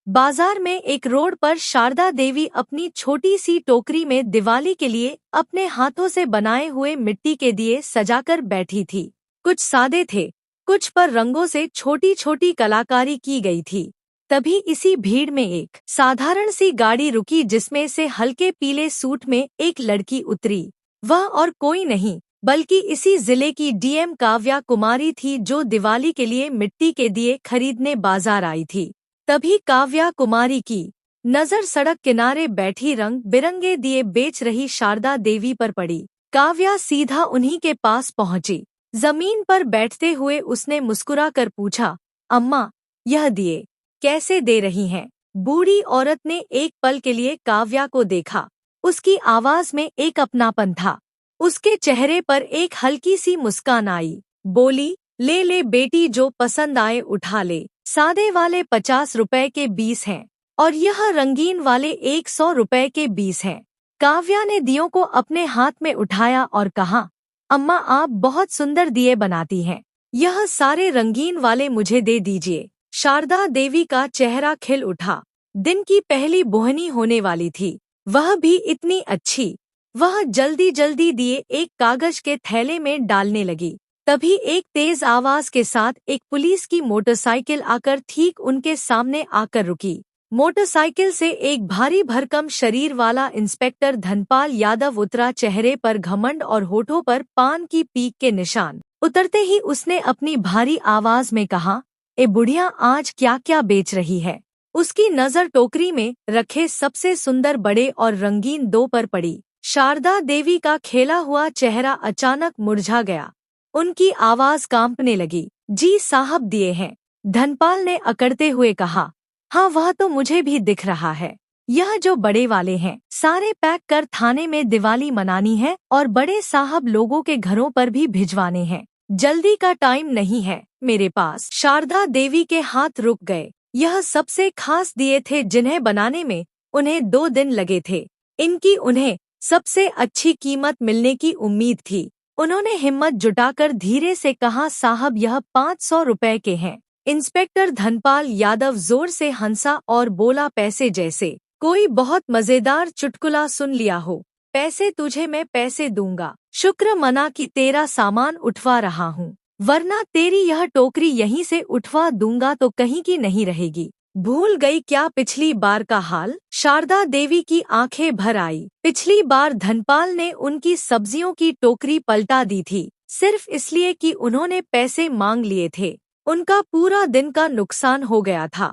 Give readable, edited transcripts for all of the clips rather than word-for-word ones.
बाजार में एक रोड पर शारदा देवी अपनी छोटी सी टोकरी में दिवाली के लिए अपने हाथों से बनाए हुए मिट्टी के दिए सजाकर बैठी थी। कुछ सादे थे, कुछ पर रंगों से छोटी छोटी कलाकारी की गई थी। तभी इसी भीड़ में एक साधारण सी गाड़ी रुकी जिसमें से हल्के पीले सूट में एक लड़की उतरी। वह और कोई नहीं बल्कि इसी जिले की डीएम काव्या कुमारी थी, जो दिवाली के लिए मिट्टी के दिए खरीदने बाजार आई थी। तभी काव्या कुमारी की नजर सड़क किनारे बैठी रंग बिरंगे दिए बेच रही शारदा देवी पर पड़ी। काव्या सीधा उन्हीं के पास पहुंची। जमीन पर बैठते हुए उसने मुस्कुराकर पूछा, अम्मा, यह दिए कैसे दे रही हैं? बूढ़ी औरत ने एक पल के लिए काव्या को देखा। उसकी आवाज में एक अपनापन था। उसके चेहरे पर एक हल्की सी मुस्कान आई। बोली, ले ले बेटी, जो पसंद आए उठा ले। सादे वाले 50 रुपए के 20 हैं और यह रंगीन वाले 100 रुपए के 20 हैं। काव्या ने दियों को अपने हाथ में उठाया और कहा, अम्मा, आप बहुत सुंदर दिए बनाती हैं। यह सारे रंगीन वाले मुझे दे दीजिए। शारदा देवी का चेहरा खिल उठा। दिन की पहली बोहनी होने वाली थी, वह भी इतनी अच्छी। वह जल्दी जल्दी दिए एक कागज के थैले में डालने लगी। तभी एक तेज आवाज के साथ एक पुलिस की मोटरसाइकिल आकर ठीक उनके सामने आकर रुकी। मोटरसाइकिल से एक भारी भरकम शरीर वाला इंस्पेक्टर धनपाल यादव उतरा। चेहरे पर घमंड और होठों पर पान की पीक के निशान। उतरते ही उसने अपनी भारी आवाज में कहा, ए बुढ़िया, आज क्या क्या बेच रही है? उसकी नजर टोकरी में रखे सबसे सुंदर बड़े और रंगीन दो पर पड़ी। शारदा देवी का खेला हुआ चेहरा अचानक मुरझा गया। उनकी आवाज कांपने लगी। जी साहब, दिए हैं। धनपाल ने अकड़ते हुए कहा, हाँ, वह तो मुझे भी दिख रहा है। यह जो बड़े वाले हैं, सारे पैक कर थाने में दिवाली मनानी है और बड़े साहब लोगों के घरों पर भी भिजवाने हैं। जल्दी का टाइम नहीं है मेरे पास। शारदा देवी के हाथ रुक गए। यह सबसे खास दिए थे जिन्हें बनाने में उन्हें 2 दिन लगे थे। इनकी उन्हें सबसे अच्छी कीमत मिलने की उम्मीद थी। उन्होंने हिम्मत जुटाकर धीरे से कहा, साहब, यह 500 रुपए के हैं। इंस्पेक्टर धनपाल यादव जोर से हंसा और बोला, पैसे जैसे कोई बहुत मजेदार चुटकुला सुन लिया हो। पैसे तुझे मैं पैसे दूंगा। शुक्र मना कि तेरा सामान उठवा रहा हूँ, वरना तेरी यह टोकरी यहीं से उठवा दूंगा तो कहीं की नहीं रहेगी। भूल गई क्या पिछली बार का हाल? शारदा देवी की आंखें भर आई। पिछली बार धनपाल ने उनकी सब्जियों की टोकरी पलटा दी थी, सिर्फ इसलिए कि उन्होंने पैसे मांग लिए थे। उनका पूरा दिन का नुकसान हो गया था।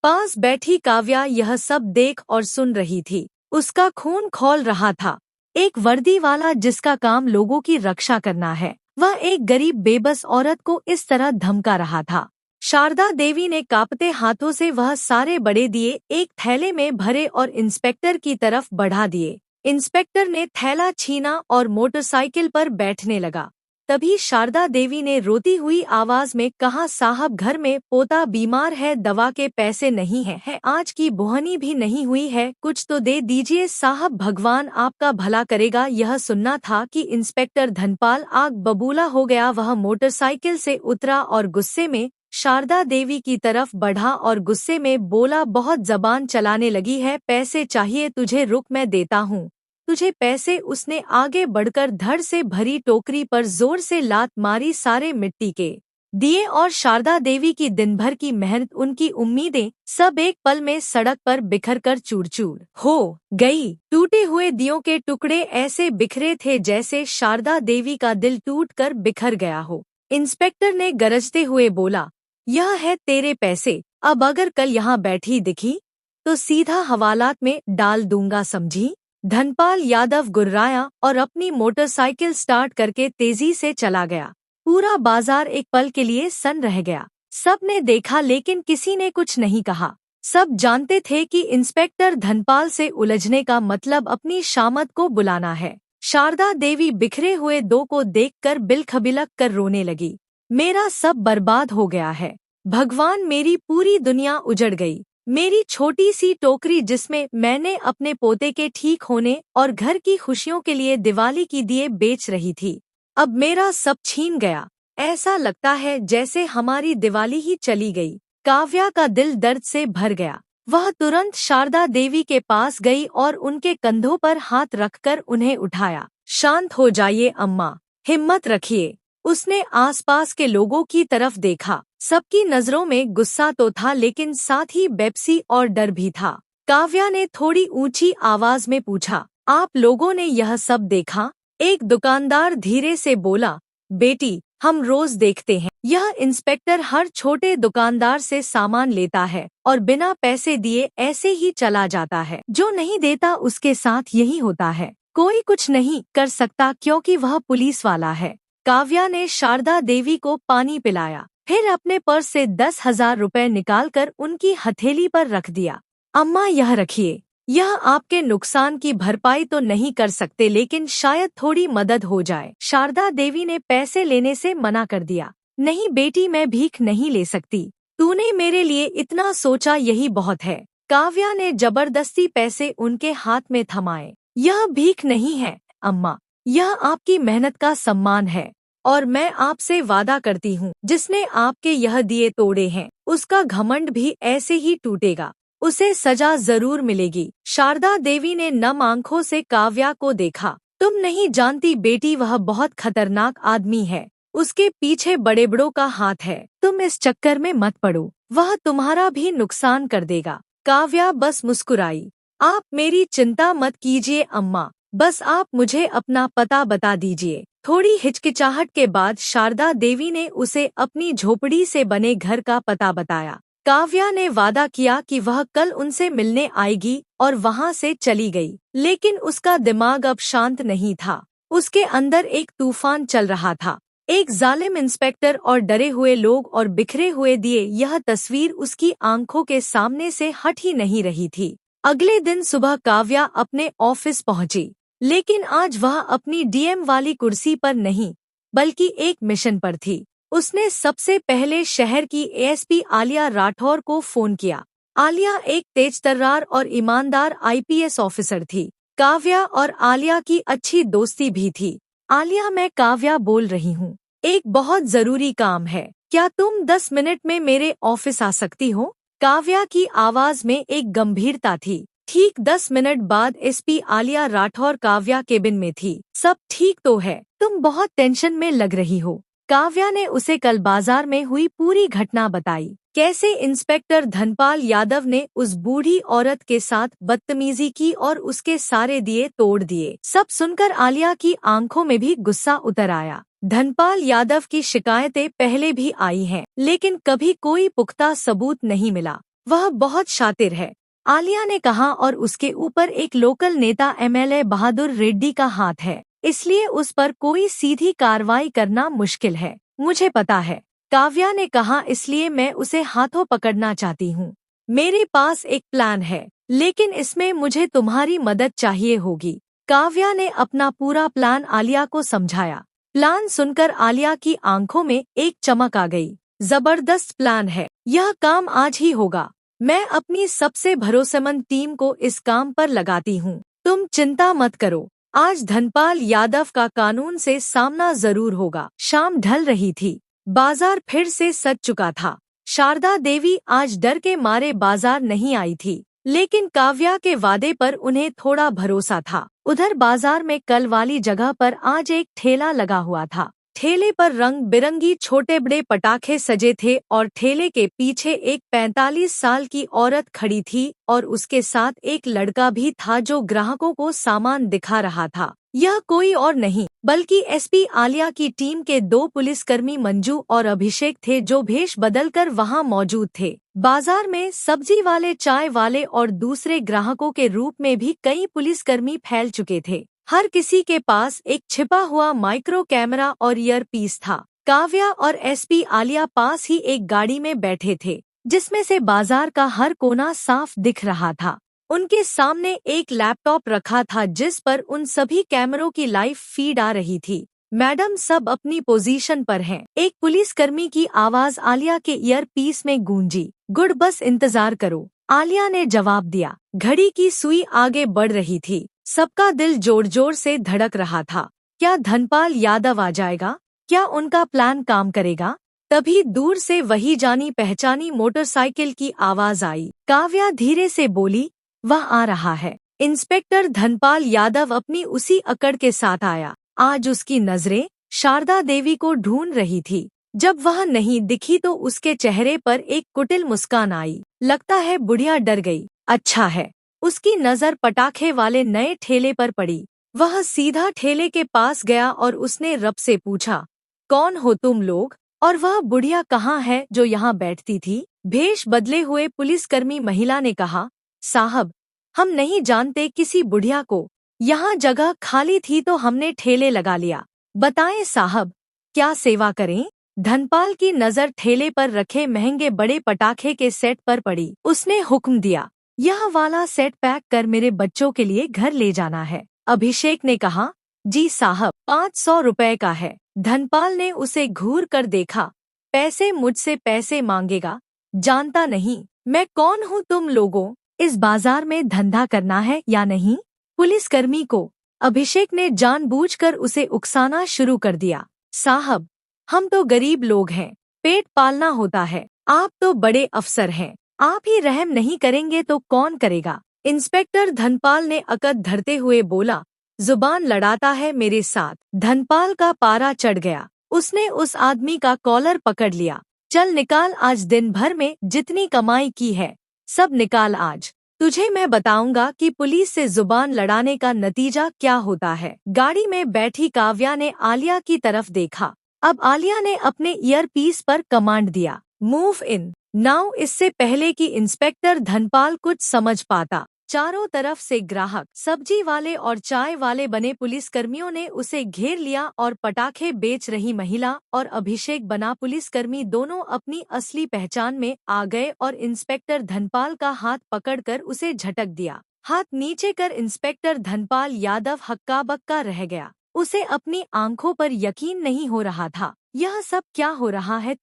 पास बैठी काव्या यह सब देख और सुन रही थी। उसका खून खौल रहा था। एक वर्दी वाला जिसका काम लोगों की रक्षा करना है, वह एक गरीब बेबस औरत को इस तरह धमका रहा था। शारदा देवी ने कांपते हाथों से वह सारे बड़े दिए एक थैले में भरे और इंस्पेक्टर की तरफ बढ़ा दिए। इंस्पेक्टर ने थैला छीना और मोटरसाइकिल पर बैठने लगा। तभी शारदा देवी ने रोती हुई आवाज में कहा, साहब, घर में पोता बीमार है, दवा के पैसे नहीं है, आज की बोहनी भी नहीं हुई है, कुछ तो दे दीजिए साहब, भगवान आपका भला करेगा। यह सुनना था कि इंस्पेक्टर धनपाल आग बबूला हो गया। वह मोटरसाइकिल से उतरा और गुस्से में शारदा देवी की तरफ बढ़ा और गुस्से में बोला, बहुत जबान चलाने लगी है, पैसे चाहिए तुझे, रुक मैं देता हूँ तुझे पैसे। उसने आगे बढ़कर धड़ से भरी टोकरी पर जोर से लात मारी। सारे मिट्टी के दिए और शारदा देवी की दिन भर की मेहनत, उनकी उम्मीदें सब एक पल में सड़क पर बिखरकर चूर-चूर हो गई। टूटे हुए दियों के टुकड़े ऐसे बिखरे थे जैसे शारदा देवी का दिल टूटकर बिखर गया हो। इंस्पेक्टर ने गरजते हुए बोला, यह है तेरे पैसे, अब अगर कल यहाँ बैठी दिखी तो सीधा हवालात में डाल दूंगा, समझी? धनपाल यादव गुर्राया और अपनी मोटरसाइकिल स्टार्ट करके तेजी से चला गया। पूरा बाजार एक पल के लिए सन्न रह गया। सब ने देखा लेकिन किसी ने कुछ नहीं कहा। सब जानते थे कि इंस्पेक्टर धनपाल से उलझने का मतलब अपनी शामत को बुलाना है। शारदा देवी बिखरे हुए दो को देखकर बिलखबिलक कर रोने लगी। मेरा सब बर्बाद हो गया है भगवान, मेरी पूरी दुनिया उजड़ गई। मेरी छोटी सी टोकरी जिसमें मैंने अपने पोते के ठीक होने और घर की खुशियों के लिए दिवाली की दिए बेच रही थी, अब मेरा सब छीन गया। ऐसा लगता है जैसे हमारी दिवाली ही चली गई। काव्या का दिल दर्द से भर गया। वह तुरंत शारदा देवी के पास गई और उनके कंधों पर हाथ रखकर उन्हें उठाया। शांत हो जाइए अम्मा, हिम्मत रखिए। उसने आसपास के लोगों की तरफ देखा। सबकी नजरों में गुस्सा तो था लेकिन साथ ही बेपसी और डर भी था। काव्या ने थोड़ी ऊंची आवाज में पूछा, आप लोगों ने यह सब देखा? एक दुकानदार धीरे से बोला, बेटी, हम रोज देखते हैं। यह इंस्पेक्टर हर छोटे दुकानदार से सामान लेता है और बिना पैसे दिए ऐसे ही चला जाता है। जो नहीं देता उसके साथ यही होता है। कोई कुछ नहीं कर सकता क्योंकि वह पुलिस वाला है। काव्या ने शारदा देवी को पानी पिलाया, फिर अपने पर्स से 10,000 रुपए निकालकर उनकी हथेली पर रख दिया। अम्मा, यह रखिए। यह आपके नुकसान की भरपाई तो नहीं कर सकते लेकिन शायद थोड़ी मदद हो जाए। शारदा देवी ने पैसे लेने से मना कर दिया। नहीं बेटी, मैं भीख नहीं ले सकती। तूने मेरे लिए इतना सोचा, यही बहुत है। काव्या ने जबरदस्ती पैसे उनके हाथ में थमाए। यह भीख नहीं है अम्मा, यह आपकी मेहनत का सम्मान है और मैं आपसे वादा करती हूँ, जिसने आपके यह दिए तोड़े हैं उसका घमंड भी ऐसे ही टूटेगा। उसे सजा जरूर मिलेगी। शारदा देवी ने नम आंखों से काव्या को देखा। तुम नहीं जानती बेटी, वह बहुत खतरनाक आदमी है। उसके पीछे बड़े बड़ों का हाथ है। तुम इस चक्कर में मत पड़ो, वह तुम्हारा भी नुकसान कर देगा। काव्या बस मुस्कुराई। आप मेरी चिंता मत कीजिए अम्मा, बस आप मुझे अपना पता बता दीजिए। थोड़ी हिचकिचाहट के बाद शारदा देवी ने उसे अपनी झोपड़ी से बने घर का पता बताया। काव्या ने वादा किया कि वह कल उनसे मिलने आएगी और वहां से चली गई। लेकिन उसका दिमाग अब शांत नहीं था। उसके अंदर एक तूफान चल रहा था। एक जालिम इंस्पेक्टर और डरे हुए लोग और बिखरे हुए दिए, यह तस्वीर उसकी आंखों के सामने से हट ही नहीं रही थी। अगले दिन सुबह काव्या अपने ऑफिस पहुंची, लेकिन आज वह अपनी डीएम वाली कुर्सी पर नहीं बल्कि एक मिशन पर थी। उसने सबसे पहले शहर की एएसपी आलिया राठौर को फोन किया। आलिया एक तेजतर्रार और ईमानदार आईपीएस ऑफिसर थी। काव्या और आलिया की अच्छी दोस्ती भी थी। आलिया, मैं काव्या बोल रही हूँ, एक बहुत जरूरी काम है। क्या तुम 10 मिनट में मेरे ऑफिस आ सकती हो? काव्या की आवाज में एक गंभीरता थी। ठीक 10 मिनट बाद एसपी आलिया राठौर काव्या केबिन में थी। सब ठीक तो है? तुम बहुत टेंशन में लग रही हो। काव्या ने उसे कल बाजार में हुई पूरी घटना बताई। कैसे इंस्पेक्टर धनपाल यादव ने उस बूढ़ी औरत के साथ बदतमीजी की और उसके सारे दिए तोड़ दिए। सब सुनकर आलिया की आंखों में भी गुस्सा उतर आया। धनपाल यादव की शिकायतें पहले भी आई हैं, लेकिन कभी कोई पुख्ता सबूत नहीं मिला। वह बहुत शातिर है, आलिया ने कहा, और उसके ऊपर एक लोकल नेता एमएलए बहादुर रेड्डी का हाथ है, इसलिए उस पर कोई सीधी कार्रवाई करना मुश्किल है। मुझे पता है, काव्या ने कहा, इसलिए मैं उसे हाथों पकड़ना चाहती हूँ। मेरे पास एक प्लान है, लेकिन इसमें मुझे तुम्हारी मदद चाहिए होगी। काव्या ने अपना पूरा प्लान आलिया को समझाया। प्लान सुनकर आलिया की आंखों में एक चमक आ गई। जबरदस्त प्लान है, यह काम आज ही होगा। मैं अपनी सबसे भरोसेमंद टीम को इस काम पर लगाती हूँ। तुम चिंता मत करो, आज धनपाल यादव का कानून से सामना जरूर होगा। शाम ढल रही थी, बाजार फिर से सज चुका था। शारदा देवी आज डर के मारे बाजार नहीं आई थी, लेकिन काव्या के वादे पर उन्हें थोड़ा भरोसा था। उधर बाजार में कल वाली जगह पर आज एक ठेला लगा हुआ था। ठेले पर रंग बिरंगी छोटे बड़े पटाखे सजे थे और ठेले के पीछे एक 45 साल की औरत खड़ी थी और उसके साथ एक लड़का भी था जो ग्राहकों को सामान दिखा रहा था। यह कोई और नहीं बल्कि एसपी आलिया की टीम के 2 पुलिसकर्मी मंजू और अभिषेक थे, जो भेष बदलकर वहां मौजूद थे। बाजार में सब्जी वाले, चाय वाले और दूसरे ग्राहकों के रूप में भी कई पुलिसकर्मी फैल चुके थे। हर किसी के पास एक छिपा हुआ माइक्रो कैमरा और ईयर पीस था। काव्या और एसपी आलिया पास ही एक गाड़ी में बैठे थे, जिसमें से बाजार का हर कोना साफ दिख रहा था। उनके सामने एक लैपटॉप रखा था जिस पर उन सभी कैमरों की लाइव फीड आ रही थी। मैडम, सब अपनी पोजीशन पर हैं। एक पुलिसकर्मी की आवाज आलिया के ईयर पीस में गूंजी। गुड, बस इंतजार करो, आलिया ने जवाब दिया। घड़ी की सुई आगे बढ़ रही थी। सबका दिल जोर जोर से धड़क रहा था। क्या धनपाल यादव आ जाएगा? क्या उनका प्लान काम करेगा? तभी दूर से वही जानी पहचानी मोटरसाइकिल की आवाज आई। काव्या धीरे से बोली, वह आ रहा है। इंस्पेक्टर धनपाल यादव अपनी उसी अकड़ के साथ आया। आज उसकी नजरें शारदा देवी को ढूंढ रही थी। जब वह नहीं दिखी तो उसके चेहरे पर एक कुटिल मुस्कान आई। लगता है बुढ़िया डर गई। अच्छा है। उसकी नजर पटाखे वाले नए ठेले पर पड़ी। वह सीधा ठेले के पास गया और उसने रब से पूछा, कौन हो तुम लोग और वह बुढ़िया कहाँ है जो यहाँ बैठती थी? भेष बदले हुए पुलिसकर्मी महिला ने कहा, साहब, हम नहीं जानते किसी बुढ़िया को। यहाँ जगह खाली थी तो हमने ठेले लगा लिया। बताएं साहब, क्या सेवा करें? धनपाल की नजर ठेले पर रखे महंगे बड़े पटाखे के सेट पर पड़ी। उसने हुक्म दिया, यह वाला सेट पैक कर मेरे बच्चों के लिए घर ले जाना है। अभिषेक ने कहा, जी साहब, 500 रुपए का है। धनपाल ने उसे घूर कर देखा। पैसे मुझसे पैसे मांगेगा? जानता नहीं मैं कौन हूँ तुम लोगों? इस बाजार में धंधा करना है या नहीं? पुलिसकर्मी को अभिषेक ने जानबूझकर उसे उकसाना शुरू कर दिया। साहब, हम तो गरीब लोग हैं, पेट पालना होता है। आप तो बड़े अफसर हैं, आप ही रहम नहीं करेंगे तो कौन करेगा? इंस्पेक्टर धनपाल ने अकद धरते हुए बोला, जुबान लड़ाता है मेरे साथ। धनपाल का पारा चढ़ गया। उसने उस आदमी का कॉलर पकड़ लिया। चल निकाल, आज दिन भर में जितनी कमाई की है सब निकाल। आज तुझे मैं बताऊंगा कि पुलिस से जुबान लड़ाने का नतीजा क्या होता है। गाड़ी में बैठी काव्या ने आलिया की तरफ देखा। अब आलिया ने अपने ईयरपीस पर कमांड दिया, मूव इन नाउ। इससे पहले कि इंस्पेक्टर धनपाल कुछ समझ पाता, चारों तरफ से ग्राहक, सब्जी वाले और चाय वाले बने पुलिसकर्मियों ने उसे घेर लिया और पटाखे बेच रही महिला और अभिषेक बना पुलिसकर्मी दोनों अपनी असली पहचान में आ गए और इंस्पेक्टर धनपाल का हाथ पकड़कर उसे झटक दिया। हाथ नीचे कर इंस्पेक्टर धनपाल यादव हक्का बक्का रह गया। उसे अपनी आंखों पर यकीन नहीं हो रहा था। यह सब क्या हो रहा है?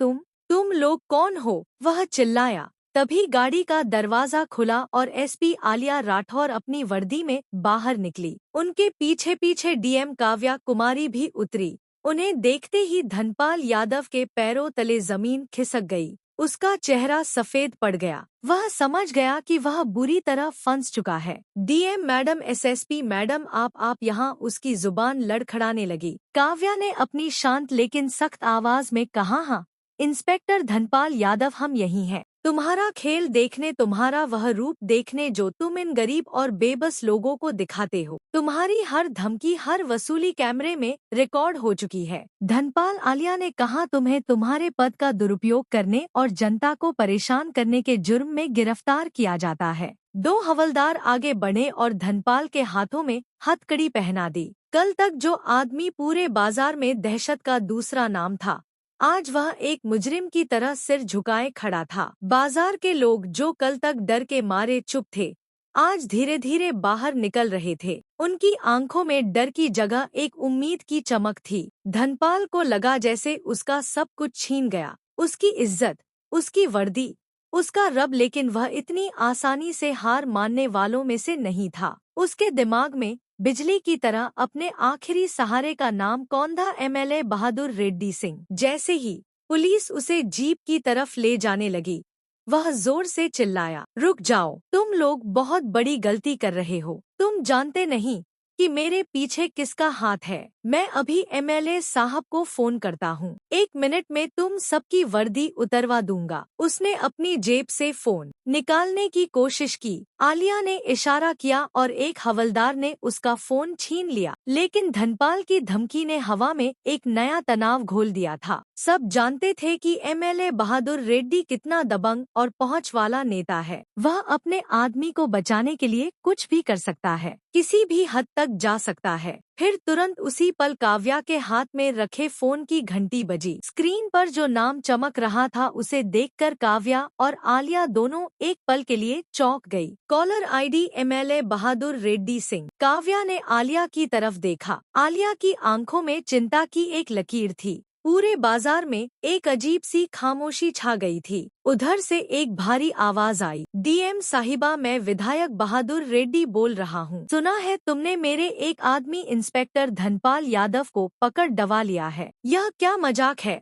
तुम लोग कौन हो? वह चिल्लाया। तभी गाड़ी का दरवाजा खुला और एसपी आलिया राठौर अपनी वर्दी में बाहर निकली। उनके पीछे पीछे डीएम काव्या कुमारी भी उतरी। उन्हें देखते ही धनपाल यादव के पैरों तले जमीन खिसक गई। उसका चेहरा सफेद पड़ गया। वह समझ गया कि वह बुरी तरह फंस चुका है। डीएम मैडम, एसएसपी मैडम, आप यहाँ। उसकी जुबान लड़खड़ाने लगी। काव्या ने अपनी शांत लेकिन सख्त आवाज में कहा, हाँ इंस्पेक्टर धनपाल यादव, हम यही हैं। तुम्हारा खेल देखने, तुम्हारा वह रूप देखने जो तुम इन गरीब और बेबस लोगों को दिखाते हो। तुम्हारी हर धमकी, हर वसूली कैमरे में रिकॉर्ड हो चुकी है। धनपाल, आलिया ने कहा, तुम्हें तुम्हारे पद का दुरुपयोग करने और जनता को परेशान करने के जुर्म में गिरफ्तार किया जाता है। दो हवलदार आगे बढ़े और धनपाल के हाथों में हथकड़ी पहना दी। कल तक जो आदमी पूरे बाजार में दहशत का दूसरा नाम था, आज वह एक मुजरिम की तरह सिर झुकाए खड़ा था। बाजार के लोग जो कल तक डर के मारे चुप थे, आज धीरे धीरे बाहर निकल रहे थे। उनकी आंखों में डर की जगह एक उम्मीद की चमक थी। धनपाल को लगा जैसे उसका सब कुछ छीन गया, उसकी इज्जत, उसकी वर्दी, उसका रब, लेकिन वह इतनी आसानी से हार मानने वालों में से नहीं था। उसके दिमाग में बिजली की तरह अपने आखिरी सहारे का नाम कौंधा एमएलए बहादुर रेड्डी सिंह। जैसे ही पुलिस उसे जीप की तरफ ले जाने लगी, वह जोर से चिल्लाया, रुक जाओ, तुम लोग बहुत बड़ी गलती कर रहे हो। तुम जानते नहीं कि मेरे पीछे किसका हाथ है। मैं अभी एमएलए साहब को फोन करता हूँ। 1 मिनट में तुम सबकी वर्दी उतरवा दूंगा। उसने अपनी जेब से फोन निकालने की कोशिश की। आलिया ने इशारा किया और एक हवलदार ने उसका फोन छीन लिया। लेकिन धनपाल की धमकी ने हवा में एक नया तनाव घोल दिया था। सब जानते थे कि एमएलए बहादुर रेड्डी कितना दबंग और पहुंच वाला नेता है। वह अपने आदमी को बचाने के लिए कुछ भी कर सकता है, किसी भी हद तक जा सकता है। फिर तुरंत उसी पल काव्या के हाथ में रखे फोन की घंटी बजी। स्क्रीन पर जो नाम चमक रहा था उसे देखकर काव्या और आलिया दोनों एक पल के लिए चौंक गई। कॉलर आईडी एमएलए बहादुर रेड्डी सिंह। काव्या ने आलिया की तरफ देखा। आलिया की आंखों में चिंता की एक लकीर थी। पूरे बाजार में एक अजीब सी खामोशी छा गई थी। उधर से एक भारी आवाज आई, डीएम साहिबा, मैं विधायक बहादुर रेड्डी बोल रहा हूँ। सुना है तुमने मेरे एक आदमी इंस्पेक्टर धनपाल यादव को पकड़ दबा लिया है। यह क्या मजाक है?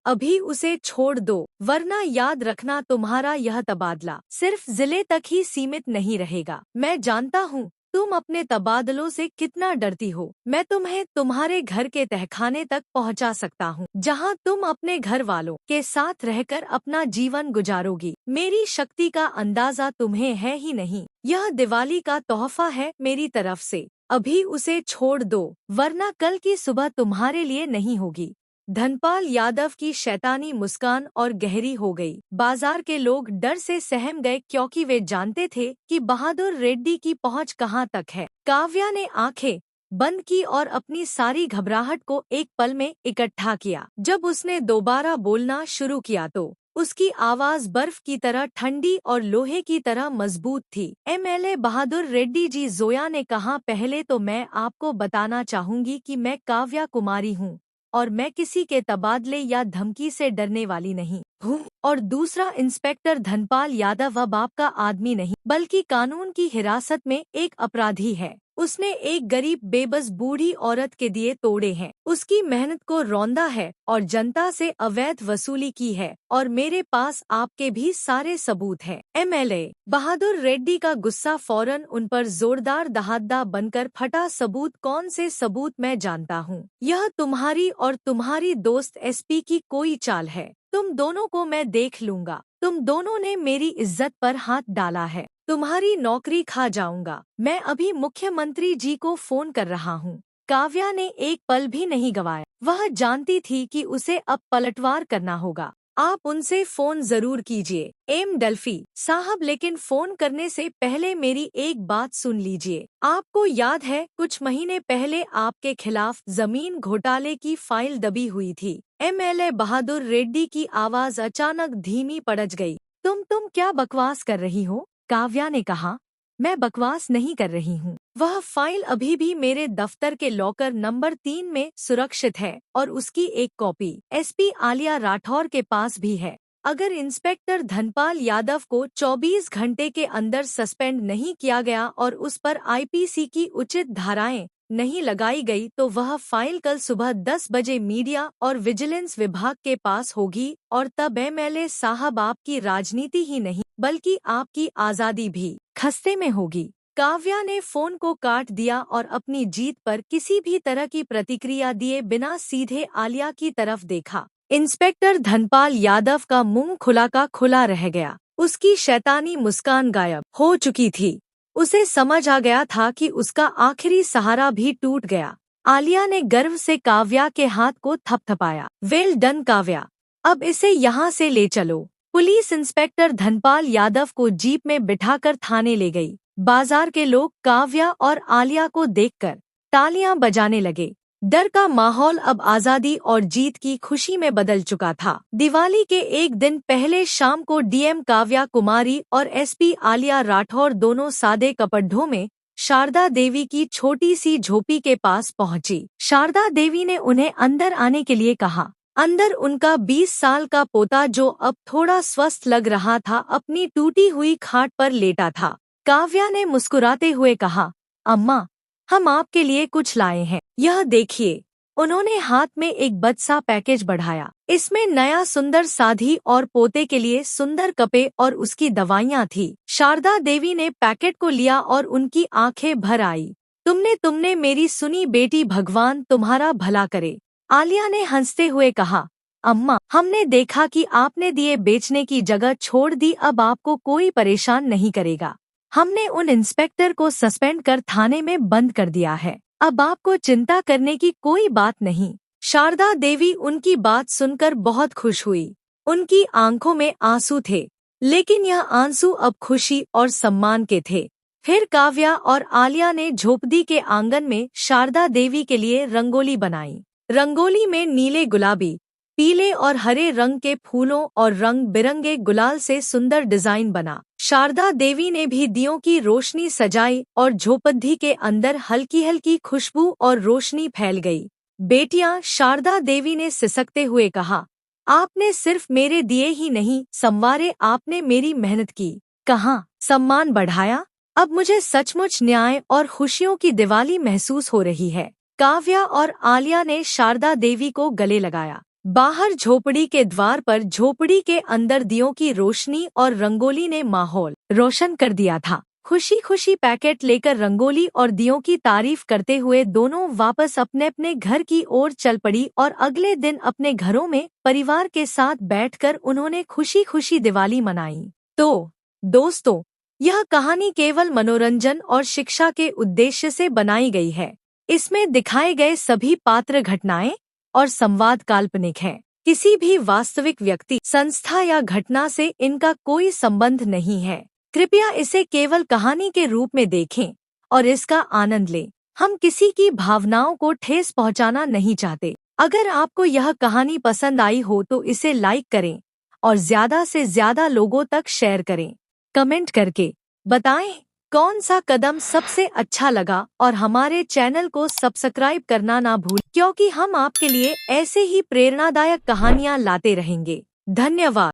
अभी उसे छोड़ दो, वरना याद रखना तुम्हारा यह तबादला सिर्फ जिले तक ही सीमित नहीं रहेगा। मैं जानता हूँ तुम अपने तबादलों से कितना डरती हो। मैं तुम्हें तुम्हारे घर के तहखाने तक पहुंचा सकता हूं, जहां तुम अपने घर वालों के साथ रहकर अपना जीवन गुजारोगी। मेरी शक्ति का अंदाजा तुम्हें है ही नहीं। यह दिवाली का तोहफा है मेरी तरफ से। अभी उसे छोड़ दो, वरना कल की सुबह तुम्हारे लिए नहीं होगी। धनपाल यादव की शैतानी मुस्कान और गहरी हो गई। बाजार के लोग डर से सहम गए, क्योंकि वे जानते थे कि बहादुर रेड्डी की पहुंच कहां तक है। काव्या ने आंखें बंद की और अपनी सारी घबराहट को एक पल में इकट्ठा किया। जब उसने दोबारा बोलना शुरू किया तो उसकी आवाज बर्फ की तरह ठंडी और लोहे की तरह मजबूत थी। एमएलए बहादुर रेड्डी जी, जोया ने कहा, पहले तो मैं आपको बताना चाहूंगी कि मैं काव्या कुमारी हूँ और मैं किसी के तबादले या धमकी से डरने वाली नहीं हूँ। और दूसरा, इंस्पेक्टर धनपाल यादव अब आपका आदमी नहीं, बल्कि कानून की हिरासत में एक अपराधी है। उसने एक गरीब बेबस बूढ़ी औरत के दिए तोड़े हैं, उसकी मेहनत को रौंदा है और जनता से अवैध वसूली की है, और मेरे पास आपके भी सारे सबूत हैं। एमएलए बहादुर रेड्डी का गुस्सा फौरन उन पर जोरदार दहाड़ता बनकर फटा। सबूत? कौन से सबूत? मैं जानता हूँ यह तुम्हारी और तुम्हारी दोस्त एसपी की कोई चाल है। तुम दोनों को मैं देख लूंगा। तुम दोनों ने मेरी इज्जत पर हाथ डाला है, तुम्हारी नौकरी खा जाऊंगा। मैं अभी मुख्यमंत्री जी को फोन कर रहा हूँ। काव्या ने एक पल भी नहीं गवाया। वह जानती थी कि उसे अब पलटवार करना होगा। आप उनसे फोन जरूर कीजिए एम डल्फी साहब, लेकिन फोन करने से पहले मेरी एक बात सुन लीजिए। आपको याद है कुछ महीने पहले आपके खिलाफ जमीन घोटाले की फाइल दबी हुई थी? एमएलए बहादुर रेड्डी की आवाज अचानक धीमी पड़ गई। तुम क्या बकवास कर रही हो? काव्या ने कहा, मैं बकवास नहीं कर रही हूँ। वह फाइल अभी भी मेरे दफ्तर के लॉकर नंबर 3 में सुरक्षित है और उसकी एक कॉपी एसपी आलिया राठौर के पास भी है। अगर इंस्पेक्टर धनपाल यादव को 24 घंटे के अंदर सस्पेंड नहीं किया गया और उस पर आईपीसी की उचित धाराएं नहीं लगाई गई तो वह फाइल कल सुबह 10 बजे मीडिया और विजिलेंस विभाग के पास होगी, और तब एमएलए साहब आपकी राजनीति ही नहीं बल्कि आपकी आजादी भी खस्ते में होगी। काव्या ने फोन को काट दिया और अपनी जीत पर किसी भी तरह की प्रतिक्रिया दिए बिना सीधे आलिया की तरफ देखा। इंस्पेक्टर धनपाल यादव का मुंह खुला का खुला रह गया। उसकी शैतानी मुस्कान गायब हो चुकी थी। उसे समझ आ गया था कि उसका आखिरी सहारा भी टूट गया। आलिया ने गर्व से काव्या के हाथ को थपथपाया। वेल डन काव्या, अब इसे यहाँ से ले चलो। पुलिस इंस्पेक्टर धनपाल यादव को जीप में बिठाकर थाने ले गई। बाजार के लोग काव्या और आलिया को देखकर तालियां बजाने लगे। डर का माहौल अब आजादी और जीत की खुशी में बदल चुका था। दिवाली के एक दिन पहले शाम को डीएम काव्या कुमारी और एसपी आलिया राठौर दोनों सादे कपड़ों में शारदा देवी की छोटी सी झोपड़ी के पास पहुंची। शारदा देवी ने उन्हें अंदर आने के लिए कहा। अंदर उनका 20 साल का पोता, जो अब थोड़ा स्वस्थ लग रहा था, अपनी टूटी हुई खाट पर लेटा था। काव्या ने मुस्कुराते हुए कहा, अम्मा, हम आपके लिए कुछ लाए हैं, यह देखिए। उन्होंने हाथ में एक बच्चा पैकेज बढ़ाया। इसमें नया सुंदर साधी और पोते के लिए सुंदर कपड़े और उसकी दवाइयाँ थी। शारदा देवी ने पैकेट को लिया और उनकी आंखें भर आई। तुमने मेरी सुनी बेटी, भगवान तुम्हारा भला करे। आलिया ने हंसते हुए कहा, अम्मा, हमने देखा कि आपने दिए बेचने की जगह छोड़ दी, अब आपको कोई परेशान नहीं करेगा। हमने उन इंस्पेक्टर को सस्पेंड कर थाने में बंद कर दिया है। अब आपको चिंता करने की कोई बात नहीं। शारदा देवी उनकी बात सुनकर बहुत खुश हुई। उनकी आंखों में आंसू थे, लेकिन यह आंसू अब खुशी और सम्मान के थे। फिर काव्या और आलिया ने झोपड़ी के आंगन में शारदा देवी के लिए रंगोली बनाई। रंगोली में नीले, गुलाबी, पीले और हरे रंग के फूलों और रंग बिरंगे गुलाल से सुंदर डिजाइन बना। शारदा देवी ने भी दियों की रोशनी सजाई और झोपड़ी के अंदर हल्की हल्की खुशबू और रोशनी फैल गई। बेटियां, शारदा देवी ने सिसकते हुए कहा, आपने सिर्फ मेरे दिए ही नहीं संवारे, आपने मेरी मेहनत की, कहाँ सम्मान बढ़ाया। अब मुझे सचमुच न्याय और खुशियों की दिवाली महसूस हो रही है। काव्या और आलिया ने शारदा देवी को गले लगाया। बाहर झोपड़ी के द्वार पर झोपड़ी के अंदर दियों की रोशनी और रंगोली ने माहौल रोशन कर दिया था। खुशी खुशी पैकेट लेकर रंगोली और दियों की तारीफ करते हुए दोनों वापस अपने अपने घर की ओर चल पड़ी और अगले दिन अपने घरों में परिवार के साथ बैठकर उन्होंने खुशी खुशी दिवाली मनाई। तो दोस्तों, यह कहानी केवल मनोरंजन और शिक्षा के उद्देश्य से बनाई गई है। इसमें दिखाए गए सभी पात्र, घटनाएं और संवाद काल्पनिक हैं। किसी भी वास्तविक व्यक्ति, संस्था या घटना से इनका कोई संबंध नहीं है। कृपया इसे केवल कहानी के रूप में देखें और इसका आनंद लें। हम किसी की भावनाओं को ठेस पहुंचाना नहीं चाहते। अगर आपको यह कहानी पसंद आई हो तो इसे लाइक करें और ज्यादा से ज्यादा लोगों तक शेयर करें। कमेंट करके बताएं कौन सा कदम सबसे अच्छा लगा और हमारे चैनल को सब्सक्राइब करना ना भूलें, क्योंकि हम आपके लिए ऐसे ही प्रेरणादायक कहानियां लाते रहेंगे। धन्यवाद।